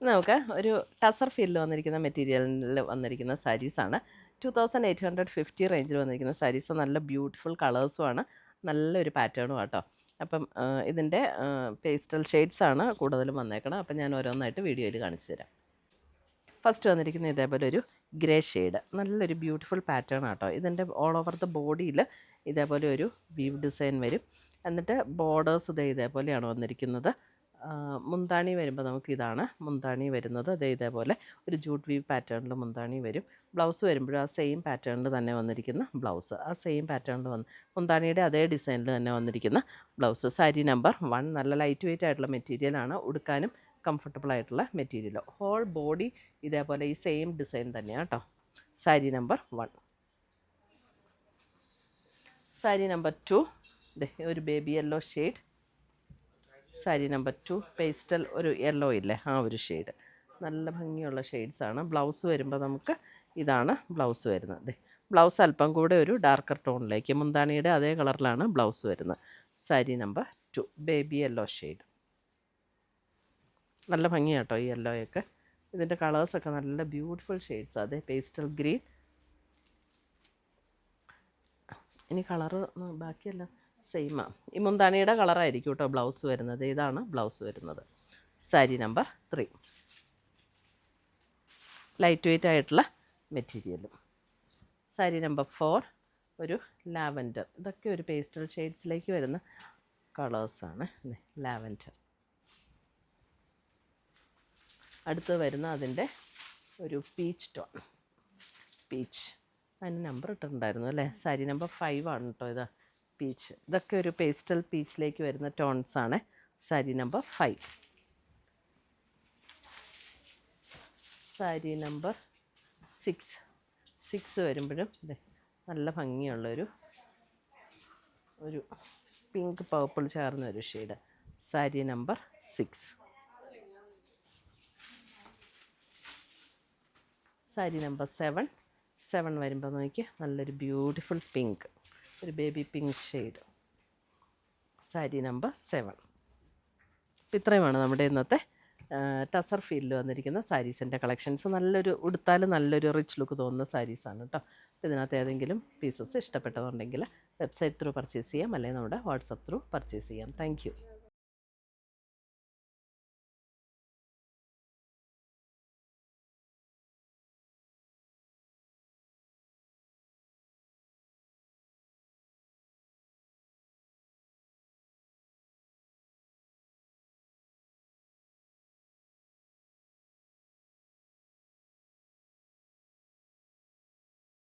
നമുക്ക് ഒരു ടസർ ഫീൽഡിൽ വന്നിരിക്കുന്ന മെറ്റീരിയലിൽ വന്നിരിക്കുന്ന സാരീസാണ്. 2850 റേഞ്ചിൽ വന്നിരിക്കുന്ന സാരീസ്. നല്ല ബ്യൂട്ടിഫുൾ കളേഴ്സുമാണ്, നല്ലൊരു പാറ്റേണും ആട്ടോ. അപ്പം ഇതിൻ്റെ പേസ്റ്റൽ ഷെയ്ഡ്സാണ് കൂടുതലും വന്നേക്കണം. അപ്പം ഞാൻ ഓരോന്നായിട്ട് വീഡിയോയിൽ കാണിച്ചു തരാം. ഫസ്റ്റ് വന്നിരിക്കുന്ന ഇതേപോലെ ഒരു ഗ്രേ ഷെയ്ഡ്, നല്ലൊരു ബ്യൂട്ടിഫുൾ പാറ്റേൺ ആട്ടോ. ഇതിൻ്റെ ഓൾ ഓവർ ദ ബോഡിയിൽ ഇതേപോലെ ഒരു വീവ് ഡിസൈൻ വരും. എന്നിട്ട് ബോർഡേഴ്സ് ഇതേപോലെയാണ് വന്നിരിക്കുന്നത്. മുന്താണി വരുമ്പോൾ നമുക്ക് ഇതാണ് മുന്താണി വരുന്നത്. ഇതേപോലെ ഒരു ജൂട്ട് വീവ് പാറ്റേണിൽ മുന്താണി വരും. ബ്ലൗസ് വരുമ്പോഴും ആ സെയിം പാറ്റേണിൽ തന്നെ വന്നിരിക്കുന്ന ബ്ലൗസ്, ആ സെയിം പാറ്റേണിൽ മുന്താണിയുടെ അതേ ഡിസൈനിൽ തന്നെ വന്നിരിക്കുന്ന ബ്ലൗസ്. സാരി നമ്പർ 1. നല്ല ലൈറ്റ് വെയിറ്റ് ആയിട്ടുള്ള മെറ്റീരിയലാണ്, ഉടുക്കാനും കംഫർട്ടബിൾ ആയിട്ടുള്ള മെറ്റീരിയൽ. ഹോൾ ബോഡി ഇതേപോലെ ഈ സെയിം ഡിസൈൻ തന്നെയാണ് കേട്ടോ. സാരി നമ്പർ 1. സാരി നമ്പർ 2 ഒരു baby yellow shade. Sari number 2 pastel ഒരു യെല്ലോ ഇല്ലേ, ആ ഒരു ഷെയ്ഡ്. നല്ല ഭംഗിയുള്ള ഷെയ്ഡ്സാണ്. ബ്ലൗസ് വരുമ്പോൾ നമുക്ക് ഇതാണ് ബ്ലൗസ് വരുന്നത്. ബ്ലൗസ് അല്പം കൂടെ ഒരു ഡാർക്കർ ടോണിലേക്ക്, മുന്താണിയുടെ അതേ കളറിലാണ് ബ്ലൗസ് വരുന്നത്. Sari number 2 baby yellow shade. നല്ല ഭംഗിയാട്ടോ ഈ യെല്ലോയൊക്കെ. ഇതിൻ്റെ കളേഴ്സൊക്കെ നല്ല ബ്യൂട്ടിഫുൾ ഷെയ്ഡ്സ്. അതെ, പേസ്റ്റൽ ഗ്രീൻ. ഇനി കളറ് ബാക്കിയെല്ലാം സെയിമാണ്. ഈ മുന്താണിയുടെ കളറായിരിക്കും കേട്ടോ ബ്ലൗസ് വരുന്നത്. ഇതാണ് ബ്ലൗസ് വരുന്നത്. സാരി നമ്പർ 3. ലൈറ്റ് വെയിറ്റ് ആയിട്ടുള്ള മെറ്റീരിയലും. സാരി നമ്പർ 4 ഒരു ലാവൻഡർ. ഇതൊക്കെ ഒരു പേസ്റ്റൽ ഷെയ്ഡ്സിലേക്ക് വരുന്ന കളേഴ്സാണ്. ലാവൻഡർ. അടുത്ത് വരുന്ന അതിൻ്റെ ഒരു പീച്ച് ടോൺ. പീച്ച് അതിന് നമ്പർ ഇട്ടിട്ടുണ്ടായിരുന്നു അല്ലേ. സാരി നമ്പർ 5 ആണ് കേട്ടോ ഇത്. പീച്ച്. ഇതൊക്കെ ഒരു പേസ്റ്റൽ പീച്ചിലേക്ക് വരുന്ന ടോൺസാണ്. സാരി നമ്പർ 5. സാരി നമ്പർ 6 വരുമ്പോഴും നല്ല ഭംഗിയുള്ളൊരു പിങ്ക് പർപ്പിൾ ചേർന്ന ഒരു shade. Sari number 6. Sari number 7 വരുമ്പോൾ നോക്കി നല്ലൊരു ബ്യൂട്ടിഫുൾ പിങ്ക്, ഒരു baby pink shade. Sari number 7. ഇത്രയുമാണ് നമ്മുടെ ഇന്നത്തെ ടസർ ഫീൽഡിൽ വന്നിരിക്കുന്ന സാരീസിൻ്റെ കളക്ഷൻസ്. നല്ലൊരു ഉടുത്താൽ നല്ലൊരു റിച്ച് ലുക്ക് തോന്നുന്ന സാരീസാണ് കേട്ടോ. ഇതിനകത്ത് ഏതെങ്കിലും പീസസ് ഇഷ്ടപ്പെട്ടതുണ്ടെങ്കിൽ വെബ്സൈറ്റ് ത്രൂ പർച്ചേസ് ചെയ്യാം, അല്ലെങ്കിൽ നമ്മുടെ വാട്സപ്പ് ത്രൂ പർച്ചേസ് ചെയ്യാം. താങ്ക്